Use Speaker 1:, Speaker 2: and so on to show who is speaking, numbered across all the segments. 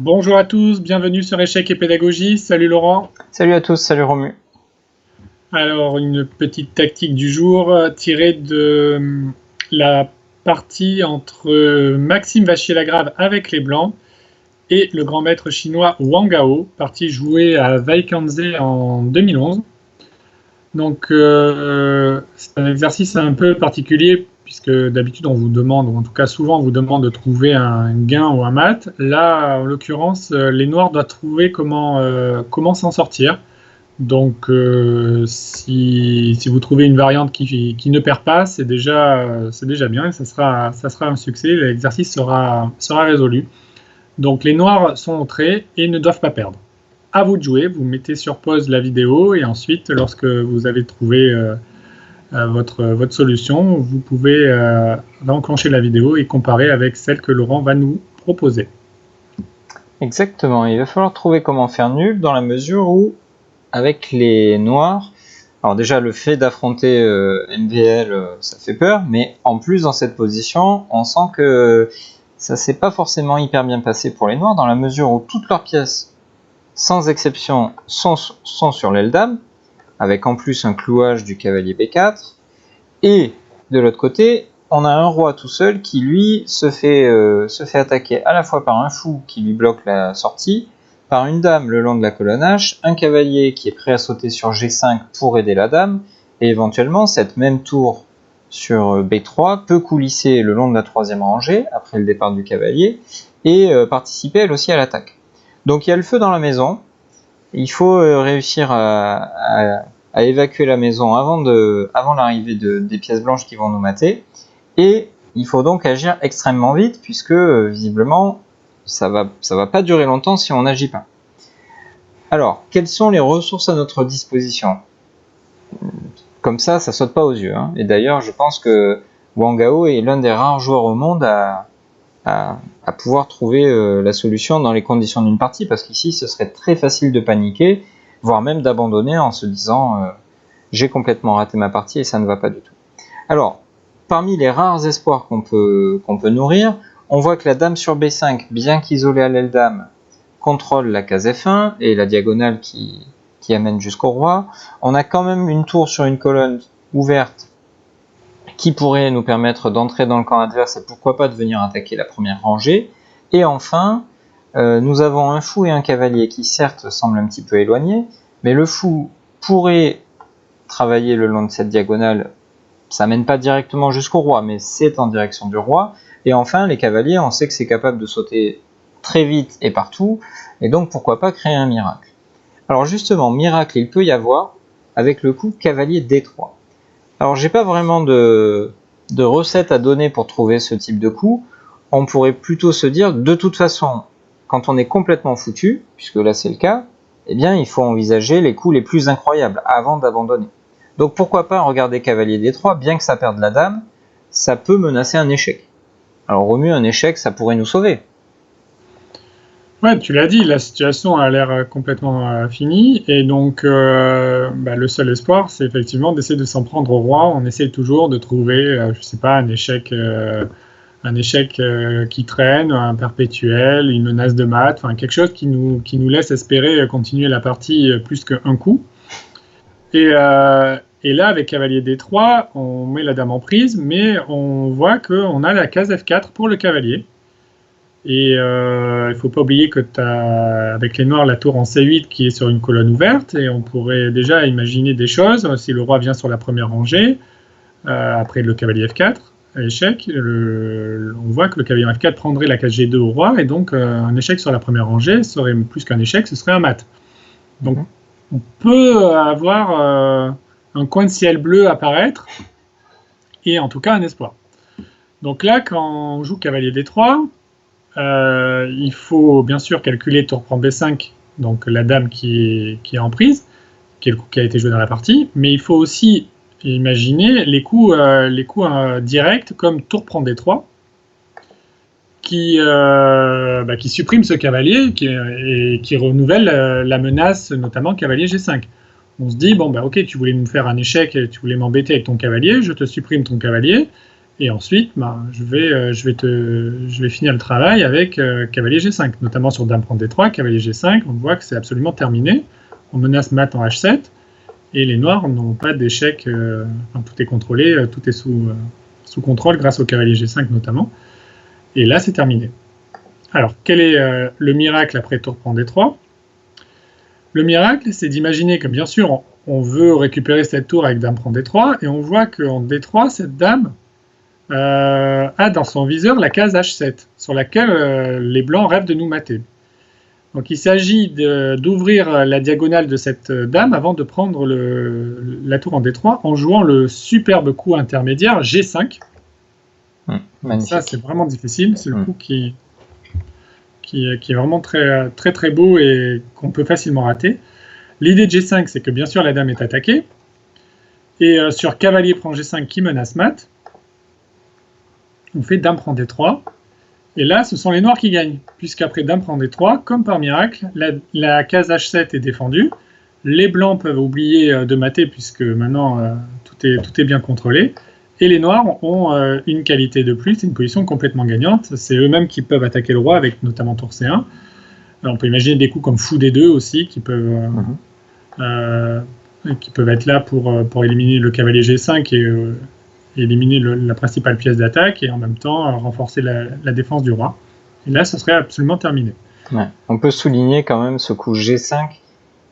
Speaker 1: Bonjour à tous, bienvenue sur Échecs et Pédagogie. Salut Laurent.
Speaker 2: Salut à tous, salut Romu.
Speaker 1: Alors, une petite tactique du jour tirée de la partie entre Maxime Vachier-Lagrave avec les Blancs et le grand maître chinois Wang Gao, partie jouée à Waikanze en 2011. Donc, c'est un exercice un peu particulier puisque d'habitude on vous demande, ou en tout cas souvent on vous demande de trouver un gain ou un mat. Là, en l'occurrence, les Noirs doivent trouver comment s'en sortir. Donc, si vous trouvez une variante qui ne perd pas, c'est déjà bien et ça sera un succès. L'exercice sera résolu. Donc, les Noirs sont entrés et ne doivent pas perdre. À vous de jouer, vous mettez sur pause la vidéo et ensuite, lorsque vous avez trouvé votre solution, vous pouvez enclencher la vidéo et comparer avec celle que Laurent va nous proposer.
Speaker 2: Exactement, il va falloir trouver comment faire nul dans la mesure où, avec les Noirs, alors déjà le fait d'affronter MVL, ça fait peur, mais en plus dans cette position, on sent que ça s'est pas forcément hyper bien passé pour les Noirs dans la mesure où toutes leurs pièces, sans exception, sont sur l'aile dame, avec en plus un clouage du cavalier B4, et de l'autre côté, on a un roi tout seul qui lui se fait attaquer à la fois par un fou qui lui bloque la sortie, par une dame le long de la colonne H, un cavalier qui est prêt à sauter sur G5 pour aider la dame, et éventuellement cette même tour sur B3 peut coulisser le long de la troisième rangée après le départ du cavalier et participer elle aussi à l'attaque. Donc il y a le feu dans la maison, il faut réussir à évacuer la maison avant l'arrivée des pièces blanches qui vont nous mater, et il faut donc agir extrêmement vite puisque visiblement ça va pas durer longtemps si on n'agit pas. Alors, quelles sont les ressources à notre disposition ? Comme ça saute pas aux yeux, hein. Et d'ailleurs, je pense que Wang Gao est l'un des rares joueurs au monde à pouvoir trouver la solution dans les conditions d'une partie, parce qu'ici, ce serait très facile de paniquer, voire même d'abandonner en se disant j'ai complètement raté ma partie et ça ne va pas du tout. Alors, parmi les rares espoirs qu'on peut nourrir, on voit que la dame sur B5, bien qu'isolée à l'aile dame, contrôle la case F1 et la diagonale qui amène jusqu'au roi. On a quand même une tour sur une colonne ouverte qui pourrait nous permettre d'entrer dans le camp adverse et pourquoi pas de venir attaquer la première rangée. Et enfin, nous avons un fou et un cavalier qui certes semblent un petit peu éloignés, mais le fou pourrait travailler le long de cette diagonale. Ça mène pas directement jusqu'au roi, mais c'est en direction du roi. Et enfin, les cavaliers, on sait que c'est capable de sauter très vite et partout, et donc pourquoi pas créer un miracle. Alors justement, miracle, il peut y avoir avec le coup cavalier D3. Alors j'ai pas vraiment de recette à donner pour trouver ce type de coup. On pourrait plutôt se dire, de toute façon, quand on est complètement foutu, puisque là c'est le cas, eh bien il faut envisager les coups les plus incroyables avant d'abandonner. Donc pourquoi pas regarder cavalier D3, bien que ça perde la dame, ça peut menacer un échec. Alors au mieux un échec, ça pourrait nous sauver.
Speaker 1: Ouais, tu l'as dit, la situation a l'air complètement finie, et donc le seul espoir, c'est effectivement d'essayer de s'en prendre au roi. On essaie toujours de trouver, je sais pas, un échec qui traîne, un perpétuel, une menace de mat, enfin quelque chose qui nous laisse espérer continuer la partie plus qu'un coup. Et là, avec cavalier D3, on met la dame en prise, mais on voit qu'on a la case F4 pour le cavalier. Et il ne faut pas oublier que tu as, avec les noirs, la tour en C8 qui est sur une colonne ouverte, et on pourrait déjà imaginer des choses, si le roi vient sur la première rangée, après le cavalier F4, à l'échec, on voit que le cavalier F4 prendrait la case G2 au roi, et donc un échec sur la première rangée serait plus qu'un échec, ce serait un mat. Donc on peut avoir un coin de ciel bleu apparaître, et en tout cas un espoir. Donc là, quand on joue cavalier D3, il faut bien sûr calculer tour prend B5, donc la dame qui est en prise, qui a été jouée dans la partie, mais il faut aussi imaginer les coups directs comme tour prend D3, qui supprime ce cavalier et qui renouvelle la menace, notamment cavalier G5. On se dit, ok, tu voulais me faire un échec, tu voulais m'embêter avec ton cavalier, je te supprime ton cavalier, Et ensuite, je vais finir le travail avec cavalier G5, notamment sur dame prend D3, cavalier G5, on voit que c'est absolument terminé. On menace mat en H7, et les noirs n'ont pas d'échec, tout est contrôlé, tout est sous contrôle grâce au cavalier G5 notamment. Et là, c'est terminé. Alors, quel est le miracle après tour prend D3 ? Le miracle, c'est d'imaginer que, bien sûr, on veut récupérer cette tour avec dame prend D3, et on voit qu'en D3, cette dame a dans son viseur la case H7, sur laquelle les blancs rêvent de nous mater. Donc il s'agit d'ouvrir la diagonale de cette dame avant de prendre la tour en D3 en jouant le superbe coup intermédiaire G5. Ça, c'est vraiment difficile, c'est le coup qui est vraiment très, très, très beau et qu'on peut facilement rater. L'idée de G5, c'est que bien sûr la dame est attaquée, et sur cavalier prend G5 qui menace mat, on fait dame prend D3, et là ce sont les noirs qui gagnent, puisqu'après dame prend D3, comme par miracle, la case H7 est défendue, les blancs peuvent oublier de mater, puisque maintenant tout est bien contrôlé, et les noirs ont une qualité de plus, une position complètement gagnante, c'est eux-mêmes qui peuvent attaquer le roi, avec notamment tour C1. Alors, on peut imaginer des coups comme fou D2 aussi, qui peuvent être là pour éliminer le cavalier G5 et éliminer la principale pièce d'attaque et en même temps renforcer la défense du roi. Et là, ce serait absolument terminé.
Speaker 2: Ouais. On peut souligner quand même ce coup G5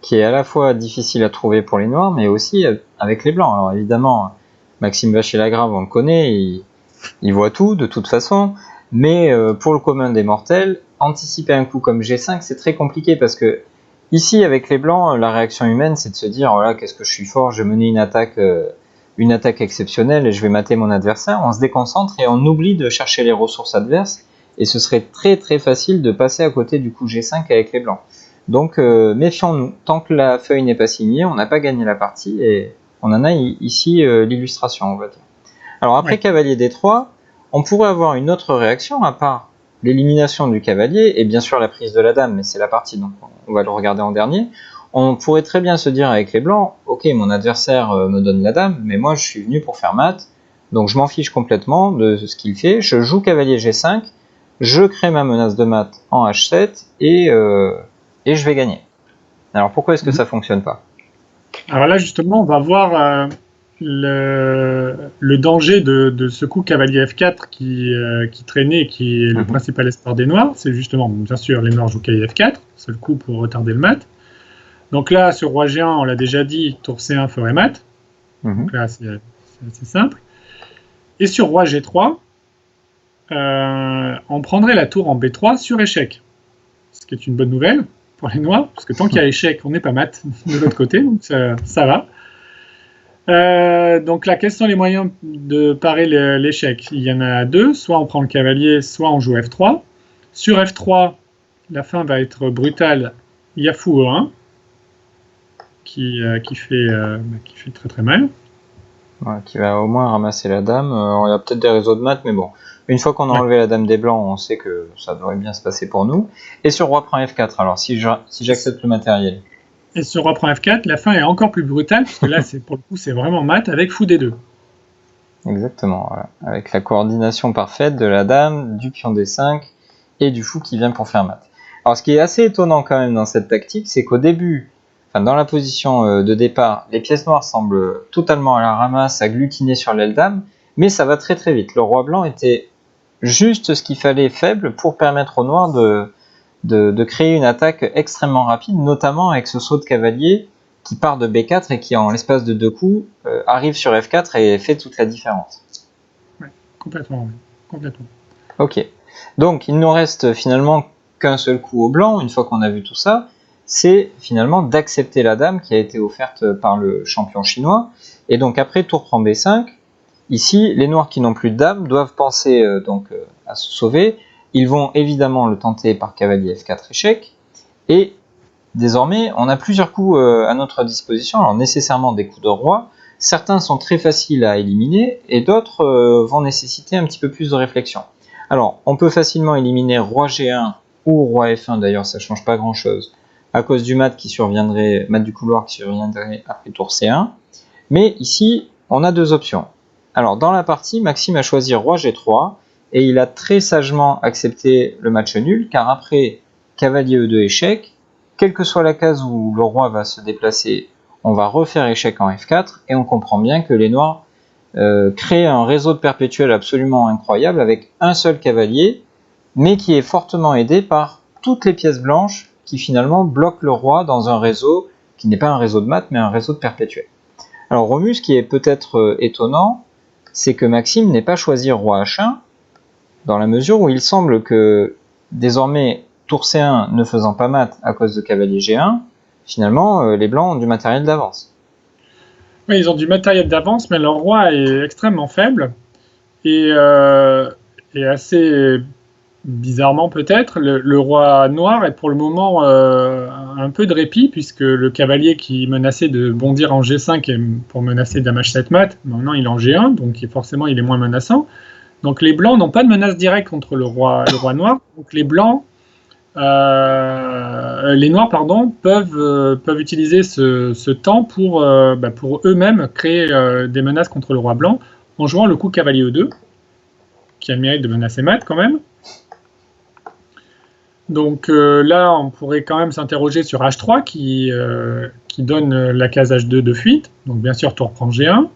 Speaker 2: qui est à la fois difficile à trouver pour les noirs, mais aussi avec les blancs. Alors évidemment, Maxime Vachier-Lagrave, on le connaît, il voit tout de toute façon, mais pour le commun des mortels, anticiper un coup comme G5, c'est très compliqué parce que ici, avec les blancs, la réaction humaine, c'est de se dire, voilà, qu'est-ce que je suis fort, je vais mener une attaque exceptionnelle et je vais mater mon adversaire. On se déconcentre et on oublie de chercher les ressources adverses, et ce serait très très facile de passer à côté du coup G5 avec les blancs. Donc méfions-nous, tant que la feuille n'est pas signée, on n'a pas gagné la partie, et on en a ici l'illustration, on va dire. Alors après cavalier D3, on pourrait avoir une autre réaction à part l'élimination du cavalier et bien sûr la prise de la dame, mais c'est la partie, donc on va le regarder en dernier. On pourrait très bien se dire avec les blancs, ok, mon adversaire me donne la dame, mais moi je suis venu pour faire mat, donc je m'en fiche complètement de ce qu'il fait, je joue cavalier G5, je crée ma menace de mat en H7, et je vais gagner. Alors pourquoi est-ce que ça fonctionne pas ?
Speaker 1: Alors là justement, on va voir le danger de ce coup cavalier F4 qui traînait, qui est le principal espoir des noirs. C'est justement, bien sûr, les noirs jouent cavalier F4, c'est le coup pour retarder le mat. Donc là, sur roi G1, on l'a déjà dit, tour C1 ferait mat. Donc là, c'est assez simple. Et sur roi G3, on prendrait la tour en B3 sur échec. Ce qui est une bonne nouvelle pour les noirs, parce que tant qu'il y a échec, on n'est pas mat de l'autre côté, donc ça va. Donc là, quels sont les moyens de parer l'échec ? Il y en a deux, soit on prend le cavalier, soit on joue F3. Sur F3, la fin va être brutale, il y a fou E1, qui fait très très mal.
Speaker 2: Ouais, qui va au moins ramasser la dame. Il y a peut-être des réseaux de maths, mais bon. Une fois qu'on a enlevé la dame des blancs, on sait que ça devrait bien se passer pour nous. Et sur roi prend F4, alors si j'accepte le matériel.
Speaker 1: Et sur roi prend F4, la fin est encore plus brutale, parce que là, pour le coup, c'est vraiment mat avec fou D2.
Speaker 2: Exactement, voilà. Avec la coordination parfaite de la dame, du pion D5 et du fou qui vient pour faire mat. Alors ce qui est assez étonnant quand même dans cette tactique, c'est qu'au début, dans la position de départ, les pièces noires semblent totalement à la ramasse, agglutinées sur l'aile dame, mais ça va très très vite. Le roi blanc était juste ce qu'il fallait faible pour permettre aux noirs de créer une attaque extrêmement rapide, notamment avec ce saut de cavalier qui part de B4 et qui, en l'espace de 2 coups, arrive sur F4 et fait toute la différence.
Speaker 1: Ouais, complètement.
Speaker 2: Ok. Donc, il ne nous reste finalement qu'un seul coup au blanc, une fois qu'on a vu tout ça, c'est finalement d'accepter la dame qui a été offerte par le champion chinois. Et donc, après tour prend B5, ici, les noirs qui n'ont plus de dame doivent penser à se sauver. Ils vont évidemment le tenter par cavalier F4 échec. Et désormais, on a plusieurs coups à notre disposition, alors nécessairement des coups de roi. Certains sont très faciles à éliminer et d'autres vont nécessiter un petit peu plus de réflexion. Alors, on peut facilement éliminer roi G1 ou roi F1, d'ailleurs ça ne change pas grand chose, à cause du mat du couloir qui surviendrait après tour C1. Mais ici, on a deux options. Alors, dans la partie, Maxime a choisi roi G3 et il a très sagement accepté le match nul, car après cavalier E2 échec, quelle que soit la case où le roi va se déplacer, on va refaire échec en F4 et on comprend bien que les noirs créent un réseau de perpétuel absolument incroyable avec un seul cavalier, mais qui est fortement aidé par toutes les pièces blanches qui finalement bloquent le roi dans un réseau qui n'est pas un réseau de maths mais un réseau de perpétuel. Alors Romus, ce qui est peut-être étonnant, c'est que Maxime n'ait pas choisi roi H1, dans la mesure où il semble que désormais tour C1 ne faisant pas mat à cause de cavalier G1, finalement les blancs ont du matériel d'avance.
Speaker 1: Oui, ils ont du matériel d'avance, mais leur roi est extrêmement faible et assez bizarrement peut-être, le roi noir est pour le moment un peu de répit, puisque le cavalier qui menaçait de bondir en G5 pour menacer dame H7 mat, maintenant il est en G1, donc forcément il est moins menaçant. Donc les blancs n'ont pas de menace directe contre le roi noir, donc les noirs peuvent utiliser ce temps pour eux-mêmes créer des menaces contre le roi blanc, en jouant le coup cavalier E2, qui a le mérite de menacer mat quand même. Donc là, on pourrait quand même s'interroger sur H3 qui donne la case H2 de fuite. Donc bien sûr, tour prend G1,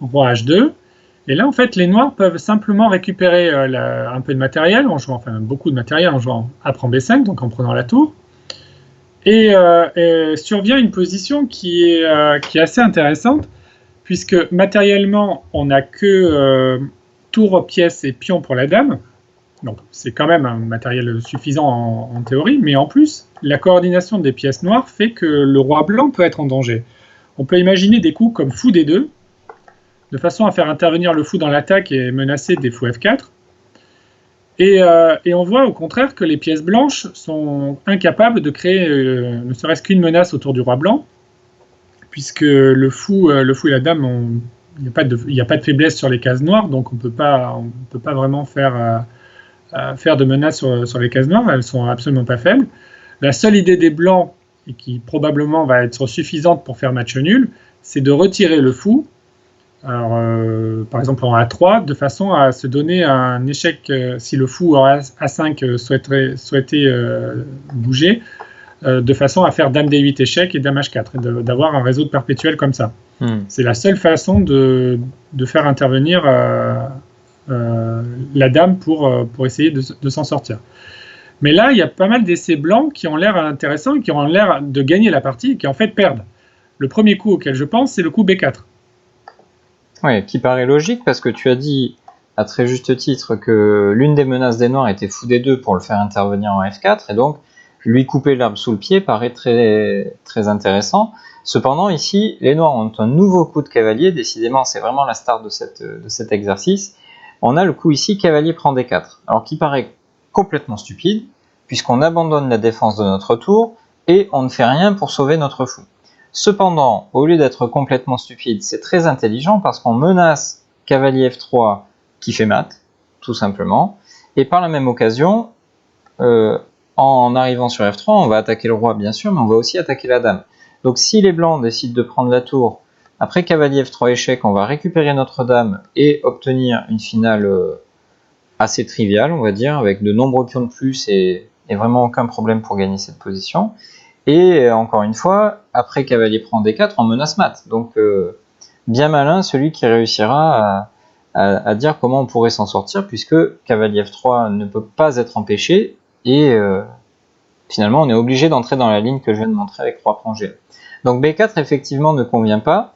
Speaker 1: roi H2. Et là, en fait, les noirs peuvent simplement récupérer un peu de matériel, beaucoup de matériel en jouant A prend B5, donc en prenant la tour. Et survient une position qui est assez intéressante, puisque matériellement, on n'a que tour, pièce et pion pour la dame. Donc c'est quand même un matériel suffisant en théorie, mais en plus, la coordination des pièces noires fait que le roi blanc peut être en danger. On peut imaginer des coups comme fou D2, de façon à faire intervenir le fou dans l'attaque et menacer des fous F4. Et on voit au contraire que les pièces blanches sont incapables de créer ne serait-ce qu'une menace autour du roi blanc, puisque le fou et la dame, il n'y a pas de faiblesse sur les cases noires, donc on ne peut pas vraiment faire de menaces sur les cases noires, elles sont absolument pas faibles. La seule idée des blancs, et qui probablement va être suffisante pour faire match nul, c'est de retirer le fou, alors, par exemple en A3, de façon à se donner un échec, si le fou en A5 souhaitait bouger, de façon à faire dame D8 échec et dame H4, et d'avoir un réseau de perpétuels comme ça. C'est la seule façon de faire intervenir la dame pour essayer de s'en sortir. Mais là, il y a pas mal d'essais blancs qui ont l'air intéressants et qui ont l'air de gagner la partie et qui en fait perdent. Le premier coup auquel je pense, c'est le coup B4.
Speaker 2: Oui, qui paraît logique parce que tu as dit à très juste titre que l'une des menaces des noirs était fou D2 pour le faire intervenir en F4 et donc lui couper l'herbe sous le pied paraît très, très intéressant. Cependant, ici, les noirs ont un nouveau coup de cavalier, décidément c'est vraiment la star de cet exercice. On a le coup ici, cavalier prend D4, alors qui paraît complètement stupide, puisqu'on abandonne la défense de notre tour, et on ne fait rien pour sauver notre fou. Cependant, au lieu d'être complètement stupide, c'est très intelligent, parce qu'on menace cavalier F3 qui fait mat, tout simplement, et par la même occasion, en arrivant sur F3, on va attaquer le roi bien sûr, mais on va aussi attaquer la dame. Donc si les blancs décident de prendre la tour, après cavalier F3 échec, on va récupérer notre dame et obtenir une finale assez triviale, on va dire, avec de nombreux pions de plus et vraiment aucun problème pour gagner cette position. Et encore une fois, après cavalier prend D4, on menace mat. Donc bien malin celui qui réussira à dire comment on pourrait s'en sortir, puisque cavalier F3 ne peut pas être empêché, et finalement on est obligé d'entrer dans la ligne que je viens de montrer avec roi prend G1. Donc B4 effectivement ne convient pas,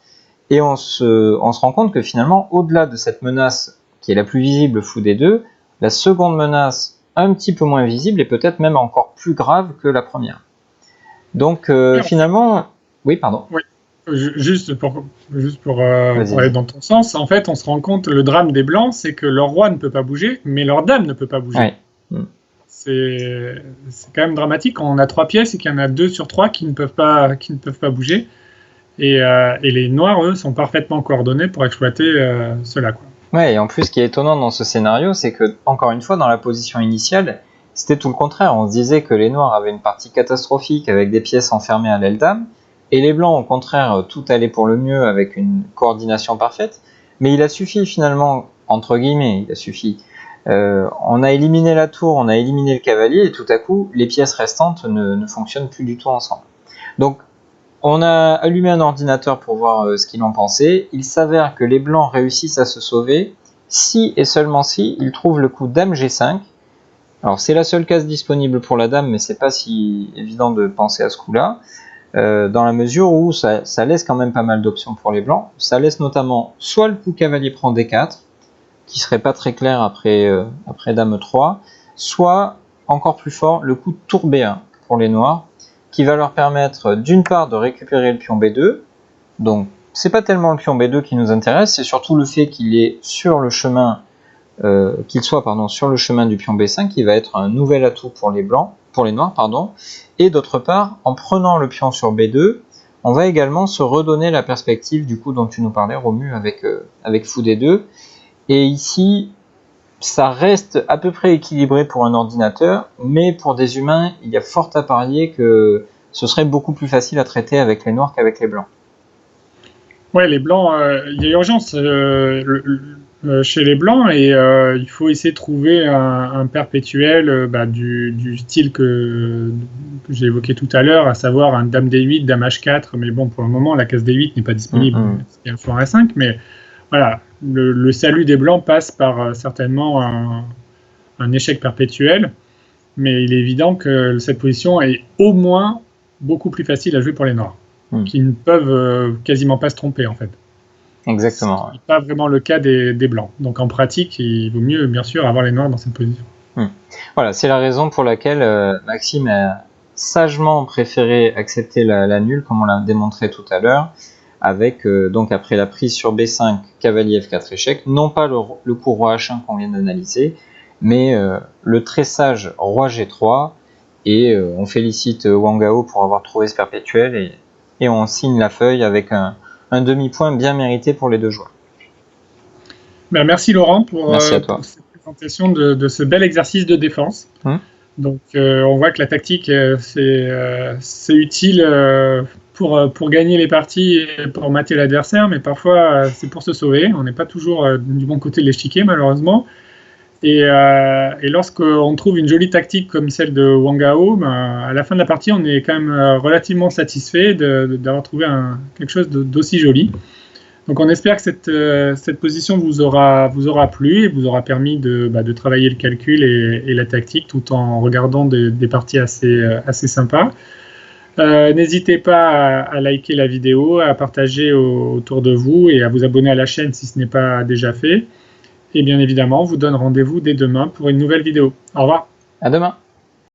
Speaker 2: et on se rend compte que finalement, au-delà de cette menace qui est la plus visible, fou D2, la seconde menace, un petit peu moins visible, est peut-être même encore plus grave que la première. Donc finalement... Oui, pardon.
Speaker 1: Oui. Juste pour aller dans ton sens, en fait, on se rend compte, le drame des blancs, c'est que leur roi ne peut pas bouger, mais leur dame ne peut pas bouger.
Speaker 2: Ouais.
Speaker 1: C'est quand même dramatique quand on a 3 pièces et qu'il y en a 2 sur 3 qui ne peuvent pas bouger. Et les noirs, eux, sont parfaitement coordonnés pour exploiter cela, quoi.
Speaker 2: Ouais, et en plus, ce qui est étonnant dans ce scénario, c'est que, encore une fois, dans la position initiale, c'était tout le contraire. On se disait que les noirs avaient une partie catastrophique avec des pièces enfermées à l'aile dame, et les blancs, au contraire, tout allait pour le mieux avec une coordination parfaite. Mais il a suffi finalement, entre guillemets, il a suffi. On a éliminé la tour, on a éliminé le cavalier, et tout à coup, les pièces restantes ne fonctionnent plus du tout ensemble. Donc, on a allumé un ordinateur pour voir ce qu'il en pensait. Il s'avère que les blancs réussissent à se sauver si et seulement si ils trouvent le coup dame G5. Alors, c'est la seule case disponible pour la dame, mais c'est pas si évident de penser à ce coup-là. Dans la mesure où ça laisse quand même pas mal d'options pour les blancs. Ça laisse notamment soit le coup cavalier prend D4, qui serait pas très clair après dame 3, soit, encore plus fort, le coup de tour B1 pour les noirs, qui va leur permettre d'une part de récupérer le pion B2, donc c'est pas tellement le pion B2 qui nous intéresse, c'est surtout le fait qu'il est sur le chemin, qu'il soit sur le chemin du pion B5, qui va être un nouvel atout pour les noirs, et d'autre part, en prenant le pion sur B2, on va également se redonner la perspective du coup dont tu nous parlais, Romu, avec fou D2, et ici, ça reste à peu près équilibré pour un ordinateur, mais pour des humains, il y a fort à parier que ce serait beaucoup plus facile à traiter avec les noirs qu'avec les blancs.
Speaker 1: Ouais, les blancs, il y a urgence chez les blancs et il faut essayer de trouver un perpétuel du style que j'ai évoqué tout à l'heure, à savoir un dame D8, dame H4, mais bon, pour le moment, la case D8 n'est pas disponible, c'est un four A5, mais voilà, le salut des blancs passe par certainement un échec perpétuel, mais il est évident que cette position est au moins beaucoup plus facile à jouer pour les noirs, qui ne peuvent quasiment pas se tromper en fait.
Speaker 2: Exactement.
Speaker 1: Ce n'est pas vraiment le cas des blancs. Donc en pratique, il vaut mieux bien sûr avoir les noirs dans cette position.
Speaker 2: Voilà, c'est la raison pour laquelle Maxime a sagement préféré accepter la nulle, comme on l'a démontré tout à l'heure, avec donc après la prise sur B5, cavalier F4 échec, non pas le coup roi H1 qu'on vient d'analyser, mais le très sage roi G3, et on félicite Wang Hao pour avoir trouvé ce perpétuel, et on signe la feuille avec un demi-point bien mérité pour les deux joueurs.
Speaker 1: Merci Laurent pour
Speaker 2: cette
Speaker 1: présentation de ce bel exercice de défense. Donc on voit que la tactique c'est utile pour gagner les parties et pour mater l'adversaire, mais parfois c'est pour se sauver. On n'est pas toujours du bon côté de l'échiquier malheureusement. Et lorsqu'on trouve une jolie tactique comme celle de Wang Hao, à la fin de la partie, on est quand même relativement satisfait d'avoir trouvé quelque chose d'aussi joli. Donc on espère que cette position vous aura plu et vous aura permis de travailler le calcul et la tactique tout en regardant des parties assez sympas. N'hésitez pas à liker la vidéo, à partager autour de vous et à vous abonner à la chaîne si ce n'est pas déjà fait. Et bien évidemment, on vous donne rendez-vous dès demain pour une nouvelle vidéo. Au revoir.
Speaker 2: À demain.